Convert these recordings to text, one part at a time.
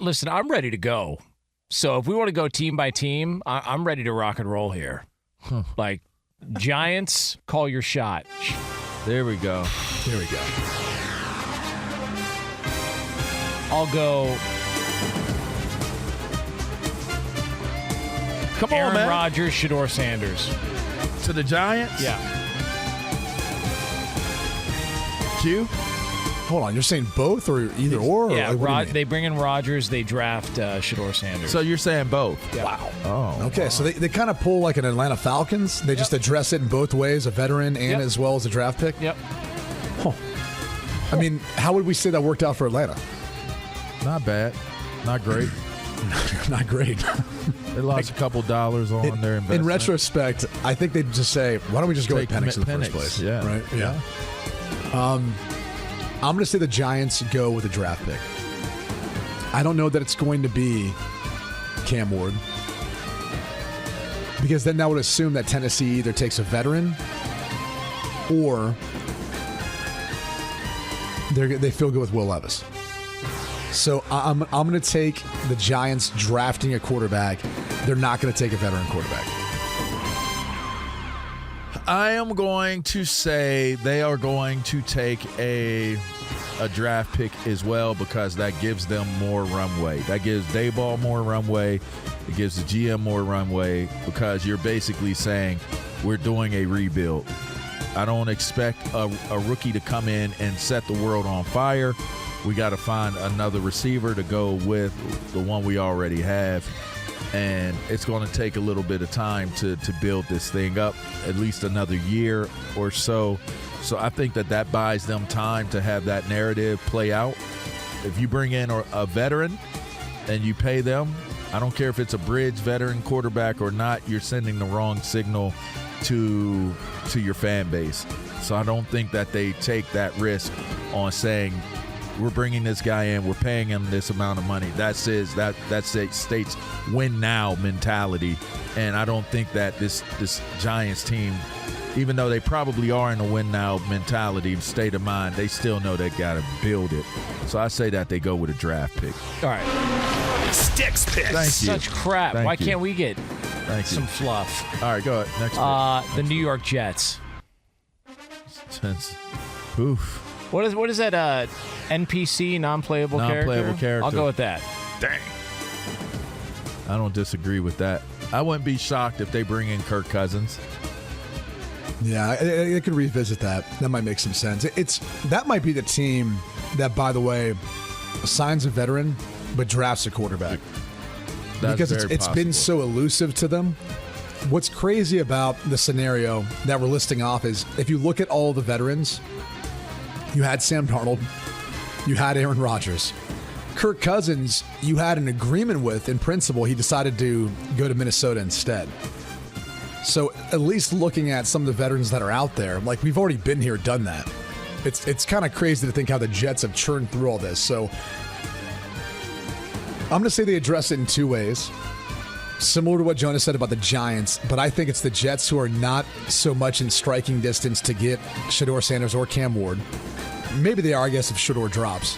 Listen, I'm ready to go. So if we want to go team by team, I'm ready to rock and roll here. Like, Giants, call your shot. There we go. Here we go. I'll go. Come on, Aaron man. Rodgers, Shedeur Sanders. To the Giants? Yeah. Q? Hold on, you're saying both or either or? Yeah, like, what do you mean? they bring in Rodgers, they draft Shedeur Sanders. So you're saying both? Yeah. Wow. Oh. Okay, wow. so they kind of pull like an Atlanta Falcons. They just address it in both ways, a veteran and as well as a draft pick. Yep. Huh. I mean, how would we say that worked out for Atlanta? Not bad. Not great. Not great. They lost a couple dollars on their investment. In retrospect, I think they'd just say, why don't we just go with Penix in the first place? Yeah. Right? Yeah. I'm going to say the Giants go with a draft pick. I don't know that it's going to be Cam Ward. Because then that would assume that Tennessee either takes a veteran or they feel good with Will Levis. So I'm going to take the Giants drafting a quarterback. They're not going to take a veteran quarterback. I am going to say they are going to take a draft pick as well because that gives them more runway. That gives Dayball more runway. It gives the GM more runway because you're basically saying we're doing a rebuild. I don't expect a rookie to come in and set the world on fire. We got to find another receiver to go with the one we already have. And it's going to take a little bit of time to build this thing up, at least another year or so. So I think that buys them time to have that narrative play out. If you bring in a veteran and you pay them, I don't care if it's a bridge veteran quarterback or not, you're sending the wrong signal to your fan base. So I don't think that they take that risk on saying, we're bringing this guy in, we're paying him this amount of money. That states win now mentality. And I don't think that this Giants team, even though they probably are in a win now mentality state of mind, they still know they got to build it. So I say that they go with a draft pick. All right. Sticks picks. Thank you. Such crap. Thank Why you. can't we get some Thank fluff? All right, go ahead. Next The New York Jets. Oof. What is that NPC, non-playable character? I'll go with that. Dang. I don't disagree with that. I wouldn't be shocked if they bring in Kirk Cousins. Yeah, I could revisit that. That might make some sense. That might be the team that, by the way, signs a veteran but drafts a quarterback. Because it's been so elusive to them. What's crazy about the scenario that we're listing off is if you look at all the veterans, you had Sam Darnold, you had Aaron Rodgers. Kirk Cousins, you had an agreement with in principle. He decided to go to Minnesota instead. So at least looking at some of the veterans that are out there, like we've already been here, done that. It's kind of crazy to think how the Jets have churned through all this. So I'm going to say they address it in two ways. Similar to what Jonas said about the Giants, but I think it's the Jets who are not so much in striking distance to get Shedeur Sanders or Cam Ward. Maybe they are, I guess, if Shedeur drops.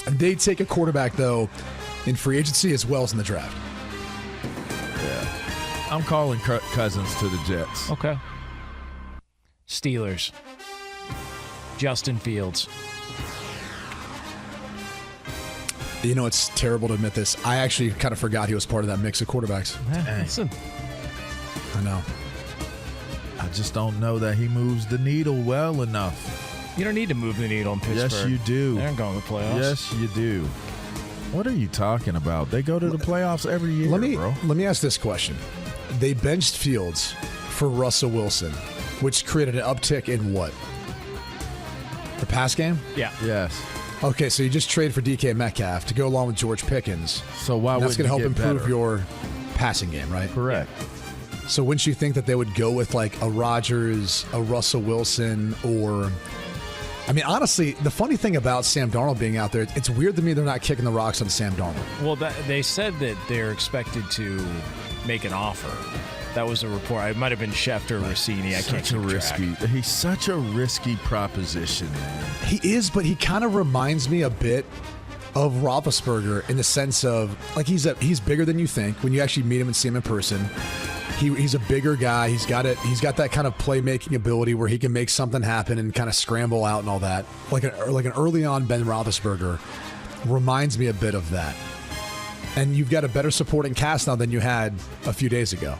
They take a quarterback, though, in free agency as well as in the draft. Yeah. I'm calling Kirk Cousins to the Jets. Okay. Steelers. Justin Fields. You know, it's terrible to admit this. I actually kind of forgot he was part of that mix of quarterbacks. Listen. I know. I just don't know that he moves the needle well enough. You don't need to move the needle in Pittsburgh. Yes, you do. They aren't going to the playoffs. Yes, you do. What are you talking about? They go to the playoffs every year, bro. Let me ask this question. They benched Fields for Russell Wilson, which created an uptick in what? The pass game? Yeah. Yes. Okay, so you just trade for DK Metcalf to go along with George Pickens. So why would that's going to help improve better? your passing game, right? Correct. So wouldn't you think that they would go with like a Rodgers, a Russell Wilson, or... I mean, honestly, the funny thing about Sam Darnold being out there, it's weird to me they're not kicking the rocks on Sam Darnold. Well, they said that they're expected to make an offer. That was a report. It might have been Schefter or Rossini. I can't keep track. He's such a risky proposition, man. He is, but he kind of reminds me a bit of Roethlisberger in the sense of like he's bigger than you think when you actually meet him and see him in person. He's a bigger guy. He's got that kind of playmaking ability where he can make something happen and kind of scramble out and all that. Like an early on Ben Roethlisberger reminds me a bit of that. And you've got a better supporting cast now than you had a few days ago.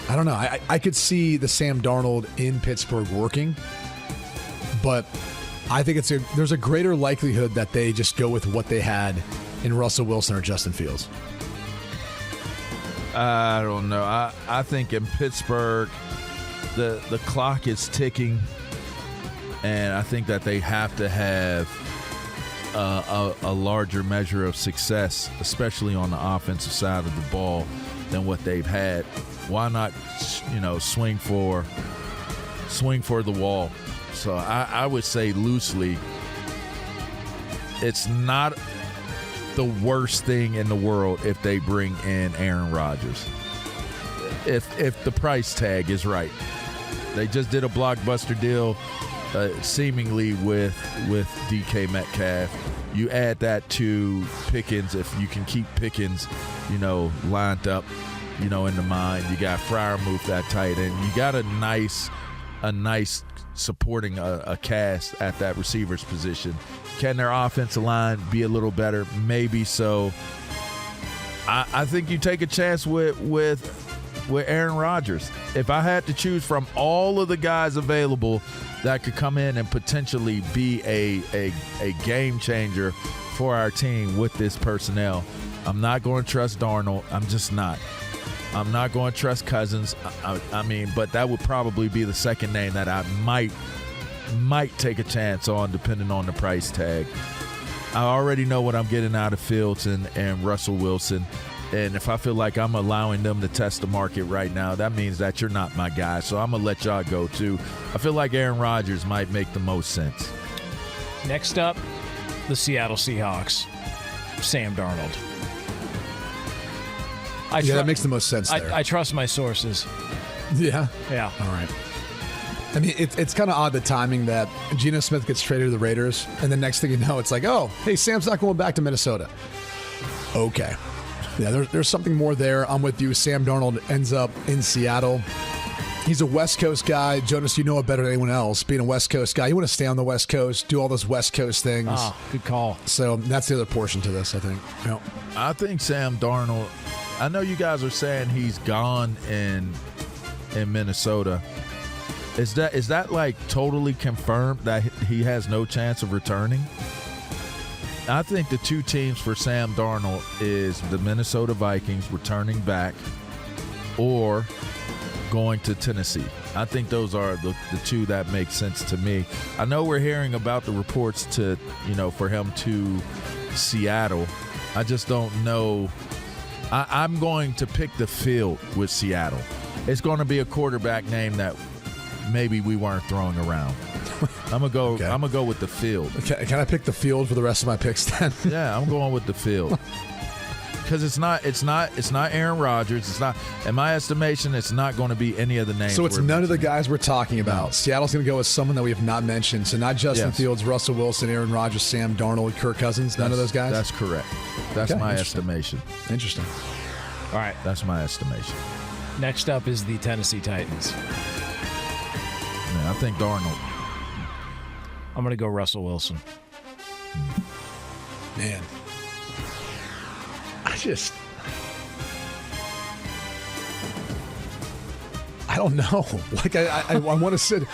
I don't know. I could see the Sam Darnold in Pittsburgh working, but I think there's a greater likelihood that they just go with what they had in Russell Wilson or Justin Fields. I don't know. I think in Pittsburgh, the clock is ticking, and I think that they have to have a larger measure of success, especially on the offensive side of the ball, than what they've had. Why not, swing for the wall? So I would say loosely, it's not the worst thing in the world if they bring in Aaron Rodgers. If the price tag is right. They just did a blockbuster deal seemingly with DK Metcalf. You add that to Pickens, if you can keep Pickens, lined up, in the mind. You got Freiermuth, that tight end. You got a nice supporting a cast at that receiver's position. Can their offensive line be a little better? Maybe so. I think you take a chance with Aaron Rodgers. If I had to choose from all of the guys available that could come in and potentially be a game changer for our team with this personnel, I'm not going to trust Darnold. I'm just not. I'm not going to trust Cousins. But that would probably be the second name that I might take a chance on, depending on the price tag. I already know what I'm getting out of Fields and Russell Wilson. And if I feel like I'm allowing them to test the market right now, that means that you're not my guy. So I'm going to let y'all go too. I feel like Aaron Rodgers might make the most sense. Next up, the Seattle Seahawks. Sam Darnold. That makes the most sense there. I trust my sources. Yeah? Yeah. All right. I mean, it's kind of odd, the timing that Geno Smith gets traded to the Raiders, and the next thing you know, it's like, oh, hey, Sam's not going back to Minnesota. Okay. Yeah, there's something more there. I'm with you. Sam Darnold ends up in Seattle. He's a West Coast guy. Jonas, you know it better than anyone else. Being a West Coast guy, you want to stay on the West Coast, do all those West Coast things. Oh, good call. So that's the other portion to this, I think. Yep. I think Sam Darnold, I know you guys are saying he's gone in Minnesota. Is that like totally confirmed that he has no chance of returning? I think the two teams for Sam Darnold is the Minnesota Vikings returning back or going to Tennessee. I think those are the two that make sense to me. I know we're hearing about the reports for him to Seattle. I just don't know. I'm going to pick the field with Seattle. It's going to be a quarterback name that maybe we weren't throwing around. I'm gonna go with the field. Okay, can I pick the field for the rest of my picks then? Yeah, I'm going with the field. Because it's not Aaron Rodgers. It's not, in my estimation, it's not going to be any of the names. So it's none of the guys we're talking about. No. Seattle's going to go with someone that we have not mentioned. So not Justin Fields, Russell Wilson, Aaron Rodgers, Sam Darnold, Kirk Cousins. None of those guys. That's correct. That's my estimation. Interesting. All right, that's my estimation. Next up is the Tennessee Titans. Man, I think Darnold. I'm going to go Russell Wilson. Man. I don't know. Like, I want to sit.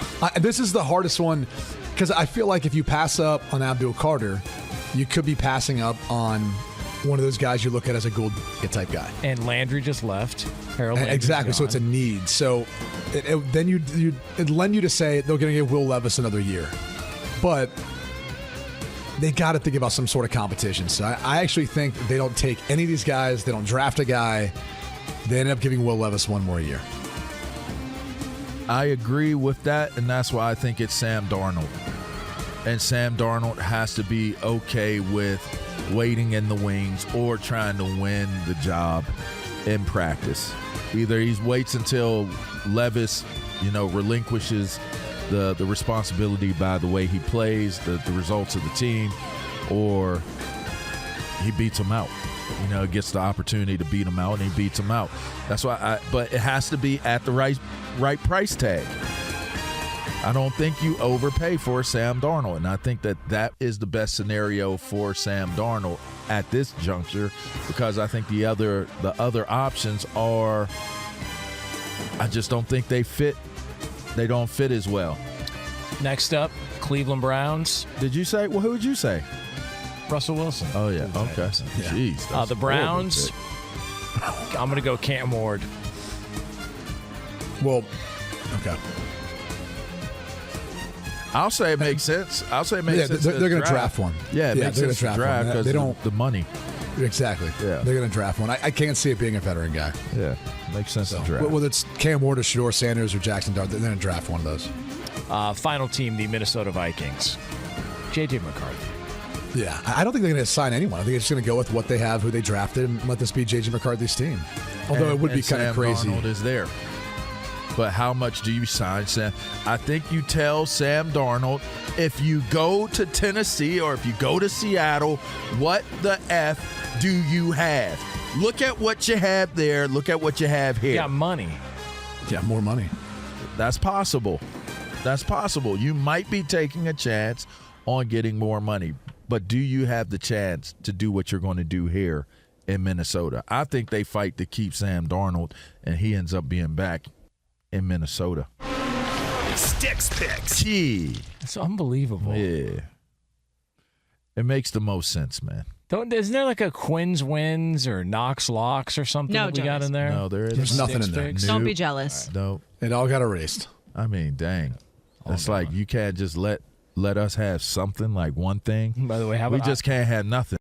This is the hardest one because I feel like if you pass up on Abdul Carter, you could be passing up on one of those guys you look at as a gold type guy. And Landry just left. Harold Landry's exactly. gone. So it's a need. So then it'd lend you to say they're going to give Will Levis another year, but they got to think about some sort of competition. So I actually think they don't take any of these guys. They don't draft a guy. They end up giving Will Levis one more year. I agree with that, and that's why I think it's Sam Darnold. And Sam Darnold has to be okay with waiting in the wings or trying to win the job in practice. Either he waits until Levis, relinquishes the responsibility by the way he plays, the results of the team, or he beats him out. You know, gets the opportunity to beat him out, and he beats him out. That's why but it has to be at the right price tag. I don't think you overpay for Sam Darnold, and I think that is the best scenario for Sam Darnold at this juncture, because I think the other options are, I just don't think they fit. They don't fit as well. Next up, Cleveland Browns. Did you say? Well, who would you say? Russell Wilson. Oh, yeah. Okay. Yeah. Jeez. The Browns, I'm going to go Cam Ward. Well, okay. I'll say it makes sense. Sense. They're going to draft one. Yeah, it makes sense to draft because they don't the money. Exactly. Yeah. They're going to draft one. I can't see it being a veteran guy. Yeah, makes sense to draft. Whether it's Cam Ward or Shador Sanders or Jackson Dart, they're going to draft one of those. Final team, the Minnesota Vikings. J.J. McCarthy. Yeah, I don't think they're going to sign anyone. I think they're just going to go with what they have, who they drafted, and let this be J.J. McCarthy's team. Although it would be kind of crazy. Darnold is there. But how much do you sign Sam? I think you tell Sam Darnold, if you go to Tennessee or if you go to Seattle, what the F do you have? Look at what you have there. Look at what you have here. Yeah, money. Yeah, more money. That's possible. That's possible. You might be taking a chance on getting more money, but do you have the chance to do what you're going to do here in Minnesota? I think they fight to keep Sam Darnold, and he ends up being back in Minnesota. Sticks picks. Gee. It's unbelievable. Yeah. It makes the most sense, man. Isn't there like a Quinn's wins or Knox locks or something No, that we got Jonas. in there? No, There's nothing in there. Picks? Don't be jealous. No. It all got erased. I mean, dang. It's like you can't just let us have something, like one thing. By the way, how we about just can't have nothing.